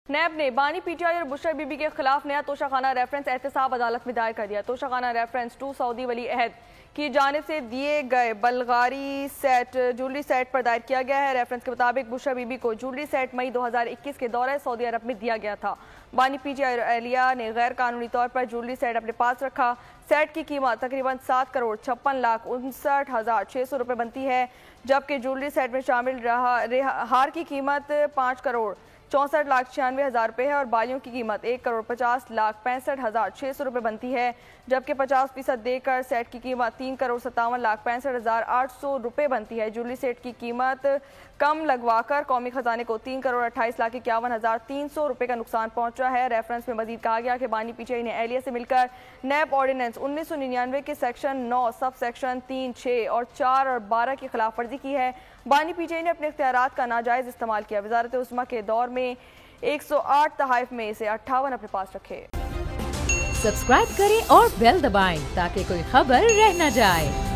नैब ने बानी पीटीआई और बुशरा बीबी के खिलाफ नया तोशाखाना रेफरेंस एहतसाब अदालत में दायर कर दिया। तोशाखाना रेफरेंस 2 सऊदी वली अहद की जानिब से दिए गए बल्गारी सेट ज्वेलरी सेट पर दायर किया गया है। रेफरेंस के मुताबिक बुशरा बीबी को ज्वेलरी सेट मई 2021 के दौरे सऊदी अरब में दिया गया था। बानी पीटीआई और एहलिया ने गैर कानूनी तौर पर ज्वेलरी सेट अपने पास रखा। सेट की कीमत तकरीबन 7,56,59,600 रुपये बनती है, जबकि ज्वेलरी सेट में शामिल हार की कीमत 5,64,96,000 रुपये है और बालियों की कीमत 1,50,65,600 रुपये बनती है, जबकि 50% देकर सेट की कीमत 3,57,65,800 रुपये बनती है। ज्वेलरी सेट की कीमत कम लगवाकर कौमी खजाने को 3,28,51,300 रुपये का नुकसान पहुंचा है। रेफरेंस में मजीद कहा गया कि बानी पीटीआई ने एहलिया से मिलकर नैब ऑर्डिनेंस 1999 के सेक्शन 9 सब सेक्शन 3, 6 और 4 और 12 की खिलाफ वर्जी की है। बानी पीटीआई ने अपने इख्तियारात का नाजायज इस्तेमाल किया। वजारत उस्मा के दौर में 108 तहाइफ में से 58 अपने पास रखे। सब्सक्राइब करें और बेल दबाएं ताकि कोई खबर रह न जाए।